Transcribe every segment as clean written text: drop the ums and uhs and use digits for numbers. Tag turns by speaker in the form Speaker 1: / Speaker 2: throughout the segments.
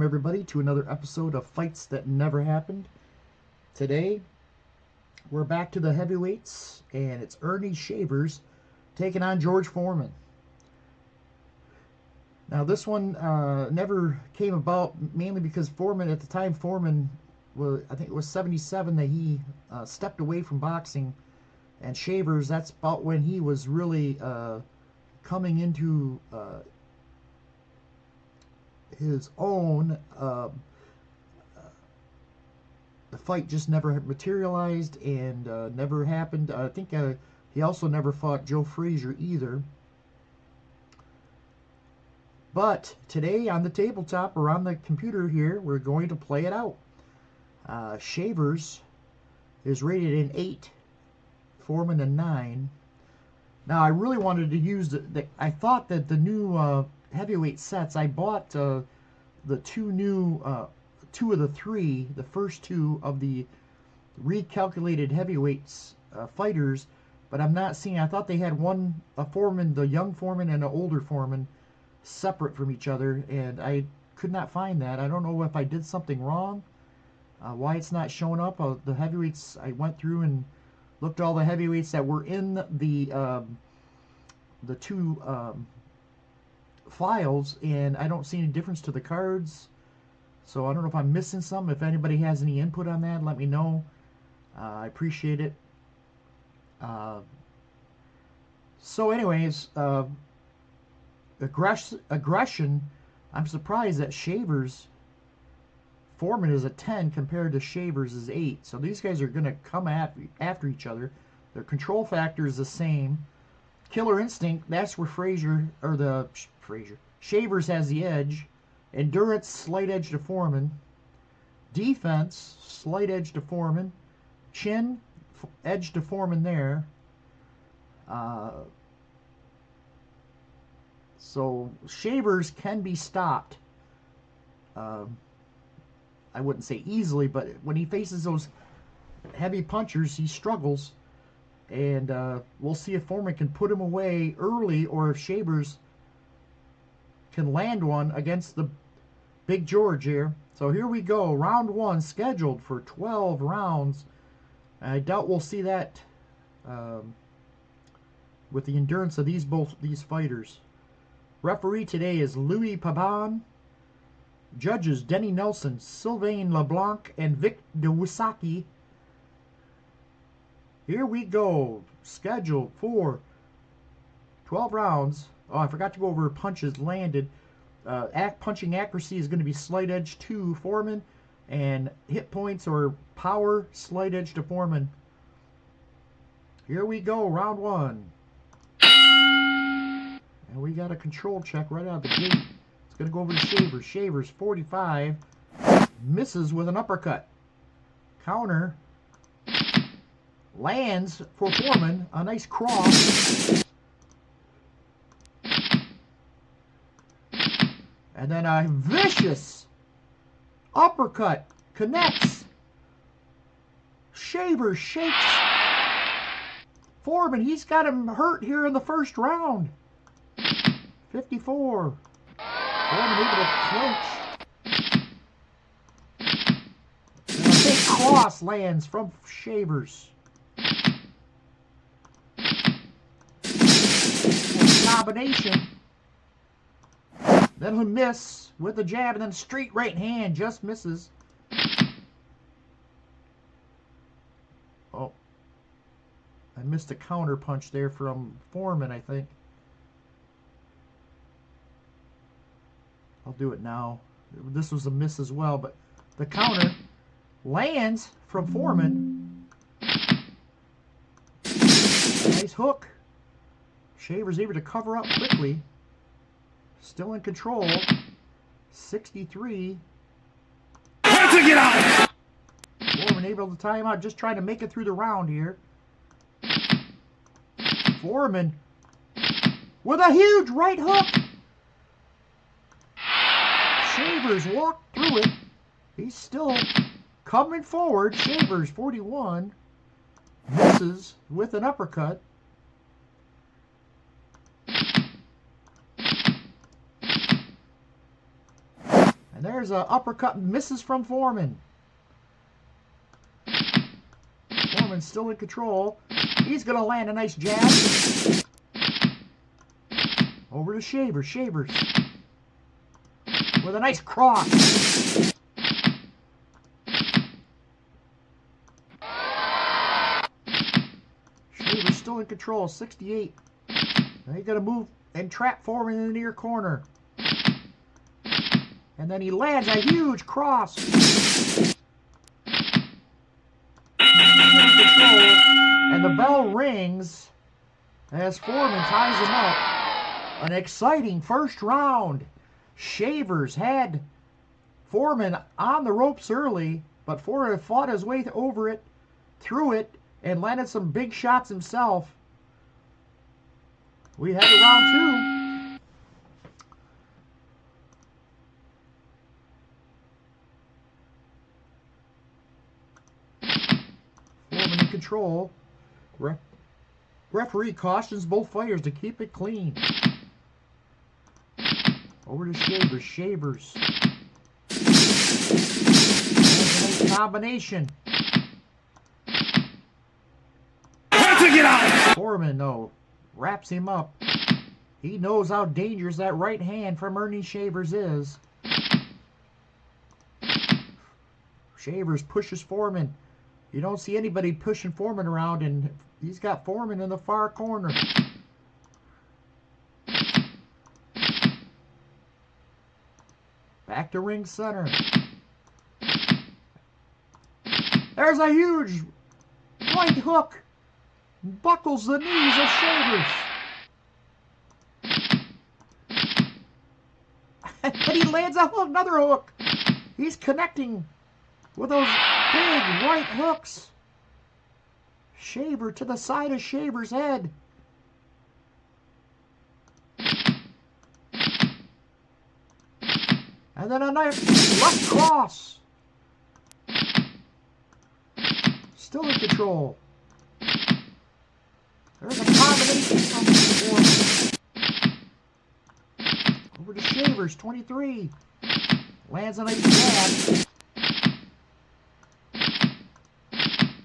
Speaker 1: everybody, to another episode of Fights That Never Happened. Today, we're back to the heavyweights, and it's Ernie Shavers taking on George Foreman. Now, this one never came about, mainly because Foreman, at the time, Foreman was, I think it was 77 that he stepped away from boxing, and Shavers, that's about when he was really coming into his own. The fight just never materialized and never happened. I think he also never fought Joe Frazier either. But today on the tabletop or on the computer here, we're going to play it out. Shavers is rated an 8, Foreman a 9. Now, I really wanted to use I thought that the new heavyweight sets, I bought the two new, two of the three, the first two of the recalculated heavyweights fighters, but I'm not seeing, I thought they had a Foreman, the young Foreman and an older Foreman, separate from each other, and I could not find that. I don't know if I did something wrong, why it's not showing up. The heavyweights, I went through and looked at all the heavyweights that were in the two files, and I don't see any difference to the cards. So I don't know if I'm missing some. If anybody has any input on that, let me know. I appreciate it. So anyways, aggression, I'm surprised that Shavers, Foreman is a 10 compared to Shavers is 8. So these guys are going to come after each other. Their control factor is the same. Killer instinct, that's where Shavers has the edge. Endurance, slight edge to Foreman. Defense, slight edge to Foreman. Chin, edge to Foreman there. So Shavers can be stopped. I wouldn't say easily, but when he faces those heavy punchers, he struggles. And we'll see if Foreman can put him away early, or if Shavers can land one against the Big George here. So here we go. Round 1 scheduled for 12 rounds. I doubt we'll see that with the endurance of these fighters. Referee today is Louis Pabon. Judges Denny Nelson, Sylvain LeBlanc, and Vic DeWisaki. Here we go. Scheduled for 12 rounds. Oh, I forgot to go over punches landed. Punching accuracy is going to be slight edge to Foreman, and hit points or power, slight edge to Foreman. Here we go, round 1. And we got a control check right out of the gate. It's going to go over to Shavers. Shavers, 45. Misses with an uppercut. Counter. Lands for Foreman. A nice cross. And then a vicious uppercut. Connects. Shavers shakes Foreman. He's got him hurt here in the first round. 54. Foreman able to clinch. And a big cross lands from Shavers. Combination. Then he'll miss with the jab, and then straight right hand just misses. Oh. I missed a counter punch there from Foreman, I think. I'll do it now. This was a miss as well, but the counter lands from Foreman. Nice hook. Shavers able to cover up quickly. Still in control. 63.
Speaker 2: Get out!
Speaker 1: Foreman able to tie him out. Just trying to make it through the round here. Foreman with a huge right hook. Shavers walked through it. He's still coming forward. Shavers, 41. Misses with an uppercut. There's an uppercut, misses from Foreman. Foreman's still in control. He's going to land a nice jab. Over to Shavers. Shavers with a nice cross. Shavers still in control, 68. Now he's going to move and trap Foreman in the near corner. And then he lands a huge cross. And the bell rings as Foreman ties him up. An exciting first round. Shavers had Foreman on the ropes early, but Foreman fought his way over it, through it, and landed some big shots himself. We head to round 2. Foreman in control. Referee cautions both fighters to keep it clean. Over to Shavers. Shavers. Nice combination.
Speaker 2: Get out!
Speaker 1: Foreman, though, wraps him up. He knows how dangerous that right hand from Earnie Shavers is. Shavers pushes Foreman. You don't see anybody pushing Foreman around, and he's got Foreman in the far corner. Back to ring center. There's a huge right hook. Buckles the knees of Shavers. And he lands another hook. He's connecting with those big right hooks. Shaver to the side of Shavers' head. And then a nice left cross. Still in control. There's a combination from Foreman. Over to Shavers, 23. Lands a nice jab.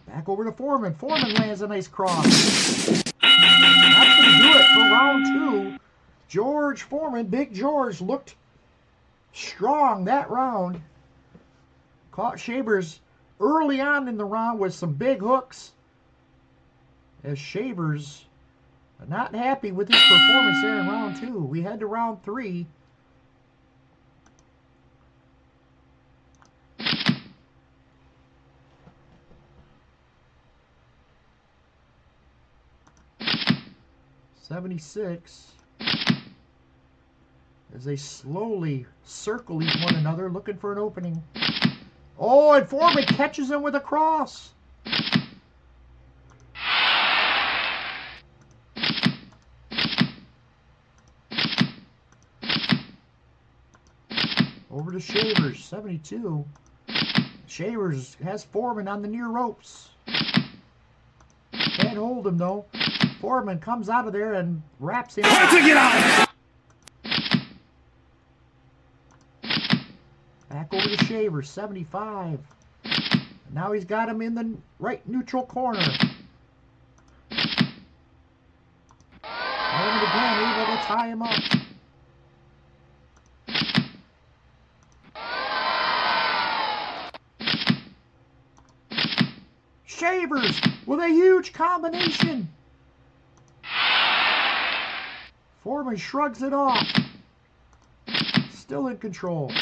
Speaker 1: Back over to Foreman. Foreman lands a nice cross. That's going to do it for round 2. George Foreman, Big George, looked strong that round. Caught Shavers early on in the round with some big hooks. As Shavers not happy with his performance there in round 2. We head to round 3. .76 as they slowly circle one another looking for an opening. Oh, and Foreman catches him with a cross. Over to Shavers, 72. Shavers has Foreman on the near ropes. Can't hold him though. Foreman comes out of there and wraps him up.
Speaker 2: Get out!
Speaker 1: Back over to Shavers, 75. And now he's got him in the right neutral corner. Foreman again able to tie him up. Shavers with a huge combination. Foreman shrugs it off. Still in control.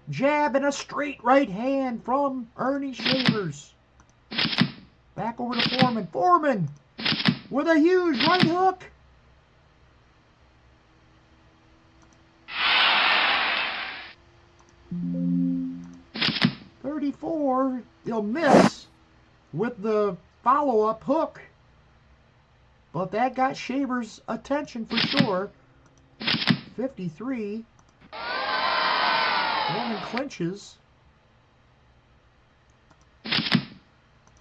Speaker 1: Jab and a straight right hand from Earnie Shavers. Back over to Foreman. Foreman with a huge right hook. .34. He'll miss with the follow-up hook. But that got Shavers' attention for sure. 53. Foreman clinches.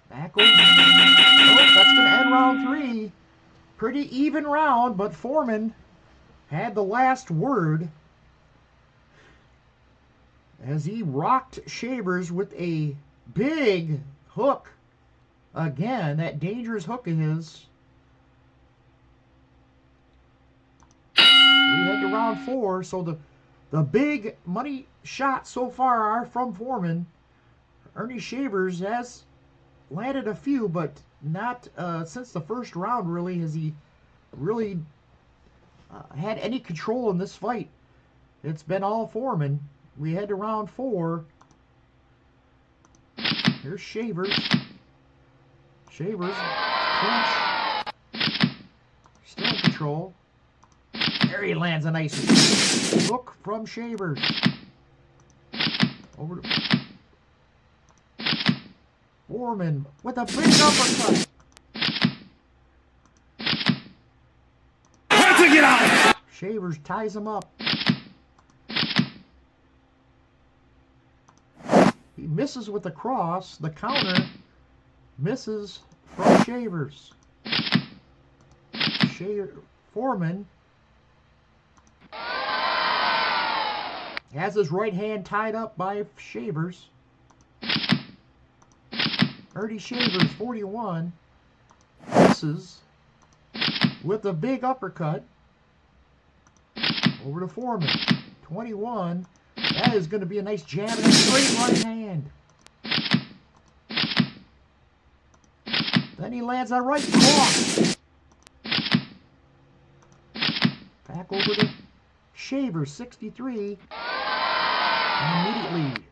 Speaker 1: Back over. Oh, that's going to end round 3. Pretty even round, but Foreman had the last word. as he rocked Shavers with a big hook. Again, that dangerous hook of his. We head to round 4, so the big money shots so far are from Foreman. Ernie Shavers has landed a few, but not since the first round, really, has he really had any control in this fight. It's been all Foreman. We head to round 4. Here's Shavers. Shavers, clinch. Still in control. There he lands a nice hook from Shavers. Over to Foreman with a big uppercut.
Speaker 2: Have to get out.
Speaker 1: Shavers ties him up. He misses with the cross. The counter misses from Shavers. Foreman has his right hand tied up by Shavers. Ernie Shavers, 41, misses with a big uppercut. Over to Foreman, 21. That is going to be a nice jab and a straight right hand. Then he lands a right cross. Back over to Shavers, 63. And immediately,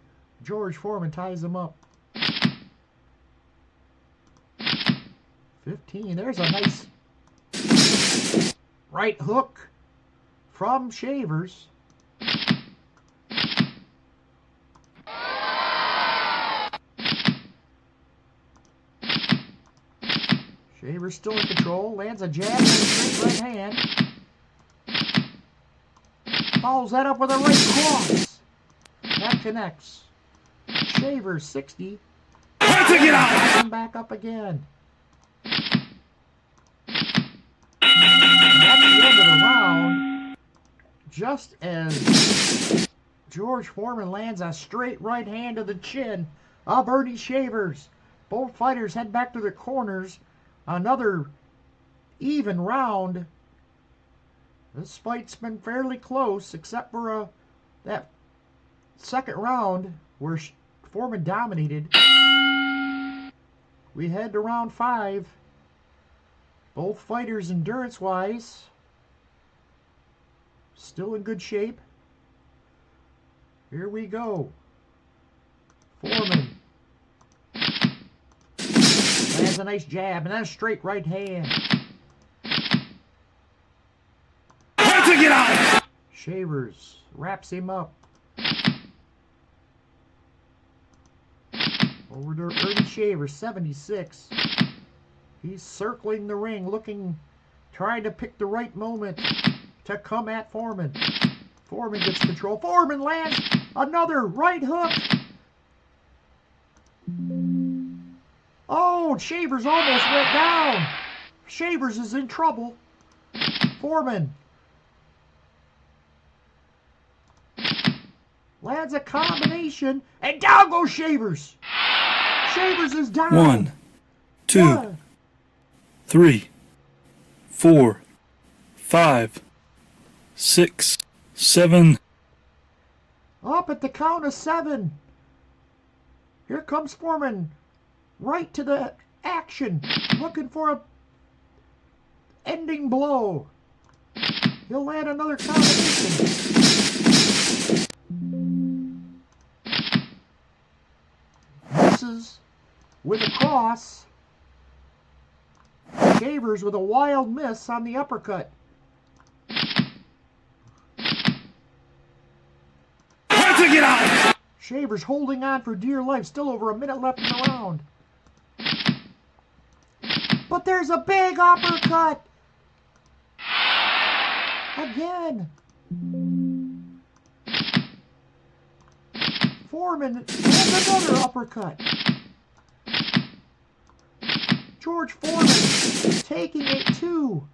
Speaker 1: George Foreman ties him up. 15. There's a nice right hook from Shavers. Shavers still in control. Lands a jab and a straight right hand. Follows that up with a right cross. That connects. Shavers, 60.
Speaker 2: Have to get out.
Speaker 1: Come back up again. And that's the end of the round. Just as George Foreman lands a straight right hand to the chin of Ernie Shavers. Both fighters head back to their corners. Another even round. This fight's been fairly close, except for that second round where Foreman dominated. We head to round 5. Both fighters, endurance-wise, still in good shape. Here we go. Foreman lands a nice jab and then a straight right hand.
Speaker 2: Have to get out.
Speaker 1: Shavers wraps him up. Over to Ernie Shavers, 76. He's circling the ring, trying to pick the right moment to come at Foreman. Foreman gets control. Foreman lands another right hook. Oh, Shavers almost went down. Shavers is in trouble. Foreman lands a combination, and down goes Shavers. Shavers is down.
Speaker 2: 1, 2, 3, 4, 5, 6, 7.
Speaker 1: Up at the count of 7. Here comes Foreman. Right to the action. Looking for a ending blow. He'll land another combination. Misses with a cross. Shavers with a wild miss on the uppercut.
Speaker 2: Have to get out.
Speaker 1: Shavers holding on for dear life. Still over a minute left in the round. But there's a big uppercut. Again. Foreman has another uppercut. George Foreman taking it too.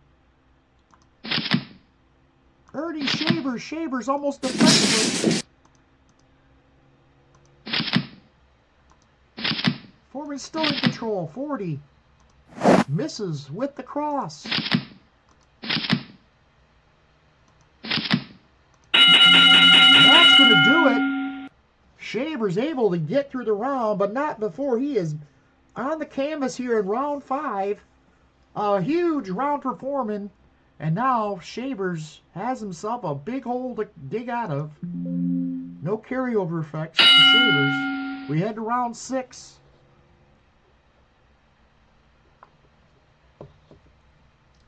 Speaker 1: Ernie Shavers almost defenseless. Foreman still in control. 40. Misses with the cross. That's going to do it. Shaver's able to get through the round, but not before he is on the canvas here in round 5. A huge round for Foreman. And now Shavers has himself a big hole to dig out of. No carryover effects for Shavers. We head to round 6.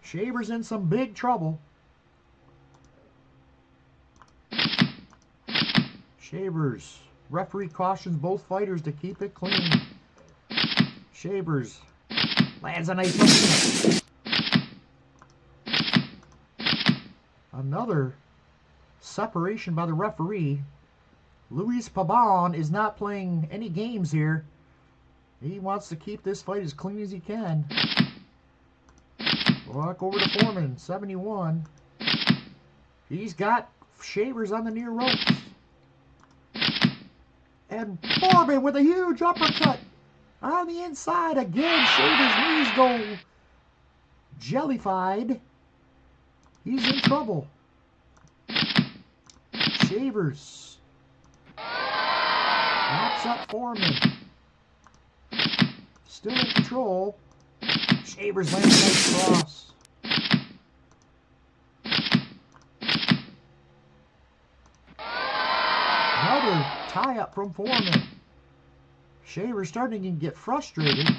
Speaker 1: Shavers in some big trouble. Shavers. Referee cautions both fighters to keep it clean. Shavers lands a nice uppercut. Another separation by the referee. Luis Pabon is not playing any games here. He wants to keep this fight as clean as he can. Walk over to Foreman, 71. He's got Shavers on the near ropes. And Foreman with a huge uppercut on the inside. Again, Shavers' knees go jellified. He's in trouble. Shavers wraps up Foreman. Still in control. Shavers lands a nice cross. Another tie-up from Foreman. Shavers starting to get frustrated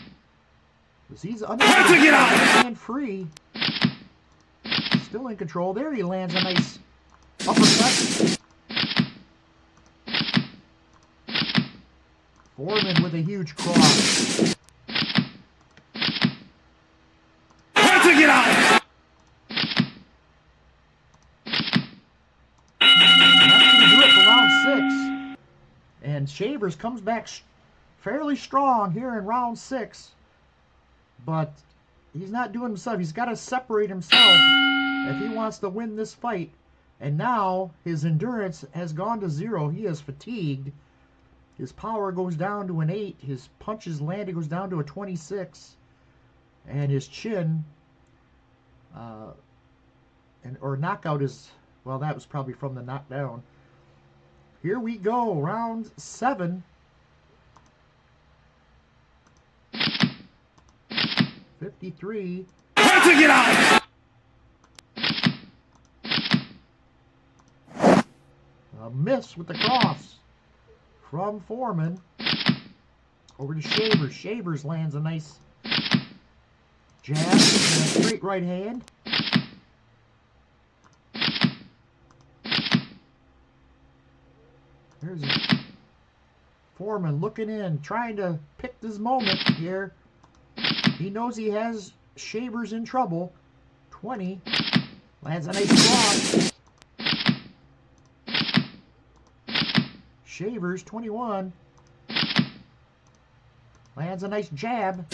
Speaker 1: because he's unable to get hand free. Still in control. There he lands a nice uppercut. Foreman with a huge cross.
Speaker 2: Get out!
Speaker 1: And that's going to do it for round 6. And Shavers comes back fairly strong here in round 6. But he's not doing himself. He's got to separate himself if he wants to win this fight. And now his endurance has gone to 0. He is fatigued. His power goes down to an 8. His punches landed goes down to a 26. And his chin... or knockout is, well, that was probably from the knockdown. Here we go, round 7. 53.
Speaker 2: Get out!
Speaker 1: A miss with the cross from Foreman. Over to Shavers. Shavers lands a nice jab and a straight right hand. There's Foreman looking in, trying to pick this moment here. He knows he has Shavers in trouble. 20. Lands a nice cross. Shavers, 21. Lands a nice jab.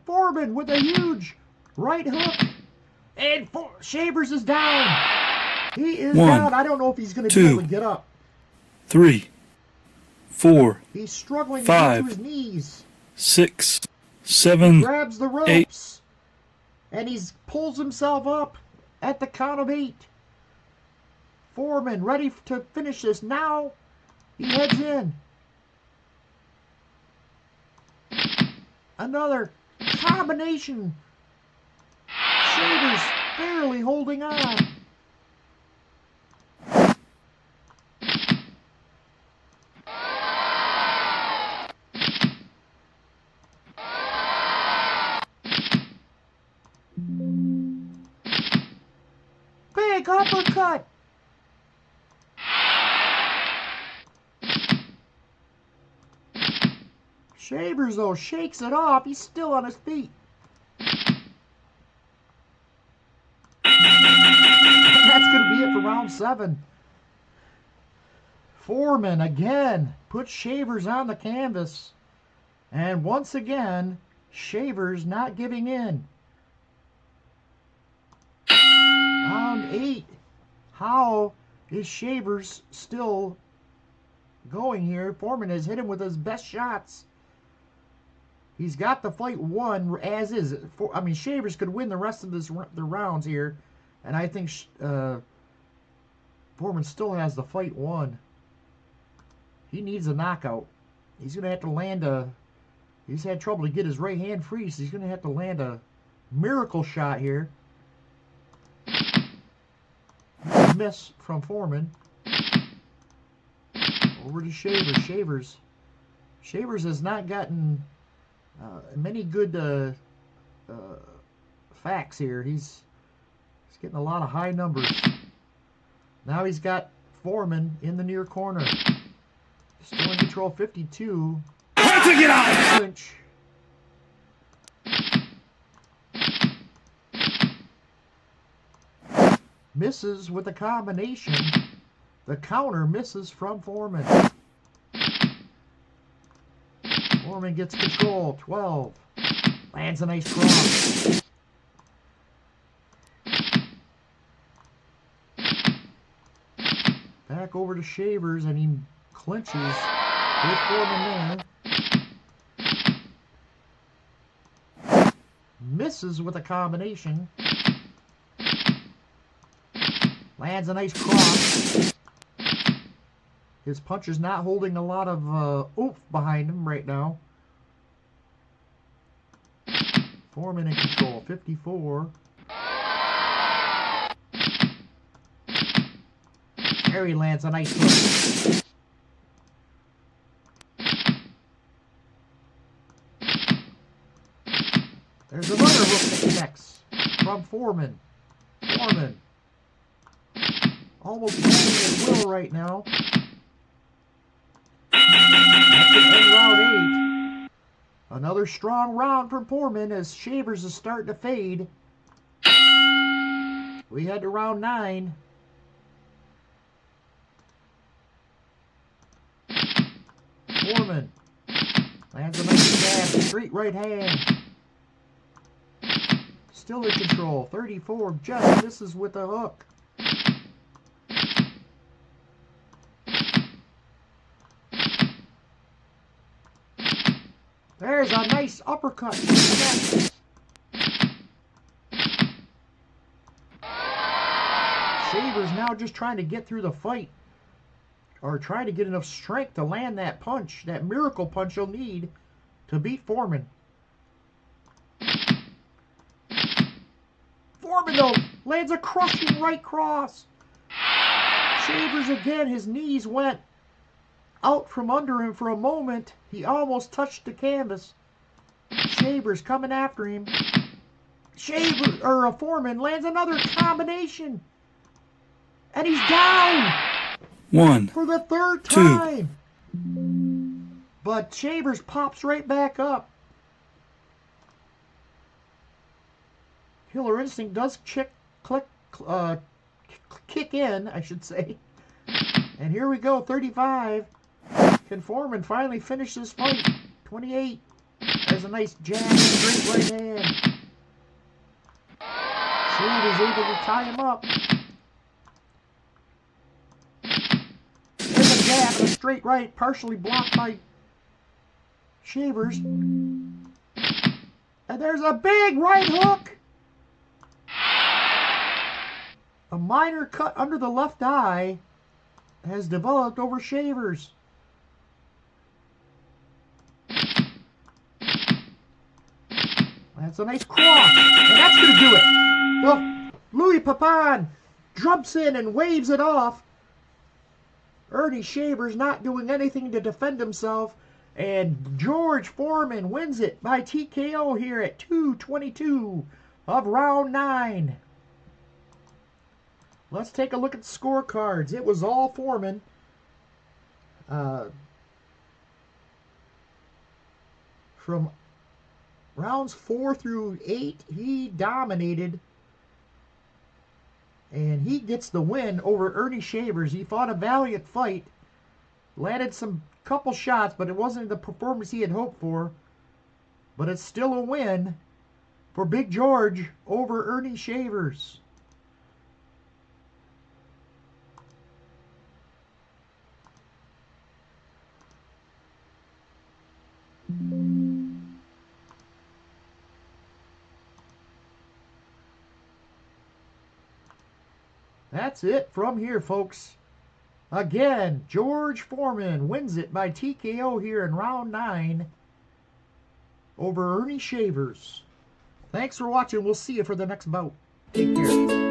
Speaker 1: Foreman with a huge right hook. And Shavers is down. He is down. I don't know if he's going to be able to get up.
Speaker 2: 3, 4.
Speaker 1: He's struggling
Speaker 2: 5,
Speaker 1: to get to his knees.
Speaker 2: 6, 7.
Speaker 1: Grabs the ropes.
Speaker 2: 8.
Speaker 1: And he pulls himself up at the count of 8. Foreman ready to finish this. Now he heads in. Another combination. Shavers barely holding on. Big uppercut. Shavers, though, shakes it off. He's still on his feet. And that's going to be it for round 7. Foreman, again, puts Shavers on the canvas. And once again, Shavers not giving in. Round 8. How is Shavers still going here? Foreman has hit him with his best shots. He's got the fight won as is. I mean, Shavers could win the rest of the rounds here, and I think Foreman still has the fight won. He needs a knockout. He's going to have to land a... He's had trouble to get his right hand free, so he's going to have to land a miracle shot here. Miss from Foreman. Over to Shavers. Shavers has not gotten many good facts here. He's getting a lot of high numbers. Now he's got Foreman in the near corner. Still in control, 52.
Speaker 2: Get out!
Speaker 1: Clinch. Misses with a combination. The counter misses from Foreman. Foreman gets control, 12. Lands a nice cross. Back over to Shavers, and he clinches with Foreman there. Misses with a combination. Lands a nice cross. His punch is not holding a lot of oomph behind him right now. Foreman in control, 54. There he lands a nice hook. There's another hook that connects from Foreman. Foreman. Almost landing at will right now. That's the end round 8. Another strong round from Foreman as Shavers is starting to fade. We head to round 9. Foreman lands a nice jab, straight right hand. Still in control, 34, just misses with the hook. There's a nice uppercut. Shavers now just trying to get through the fight, or trying to get enough strength to land that punch, that miracle punch he'll need to beat Foreman. Foreman, though, lands a crushing right cross. Shavers again, his knees went out from under him for a moment. He almost touched the canvas. Shavers coming after him. Foreman lands another combination. And he's down.
Speaker 2: 1,
Speaker 1: for the third
Speaker 2: 2.
Speaker 1: time. But Shavers pops right back up. Killer Instinct does kick in, I should say. And here we go, 35. Can Foreman finally finish this fight? 28. There's a nice jab and straight right hand. Shavers able to tie him up. There's a jab and a straight right, partially blocked by Shavers. And there's a big right hook. A minor cut under the left eye has developed over Shavers. That's a nice cross, and that's going to do it. Well, Louis Papin jumps in and waves it off. Earnie Shavers not doing anything to defend himself, and George Foreman wins it by TKO here at 2:22 of round 9. Let's take a look at the scorecards. It was all Foreman. From rounds 4 through 8, he dominated. And he gets the win over Earnie Shavers. He fought a valiant fight. Landed some couple shots, but it wasn't the performance he had hoped for. but it's still a win for Big George over Earnie Shavers. That's it from here, folks. Again, George Foreman wins it by TKO here in round 9 over Earnie Shavers. Thanks for watching. We'll see you for the next bout. Take care.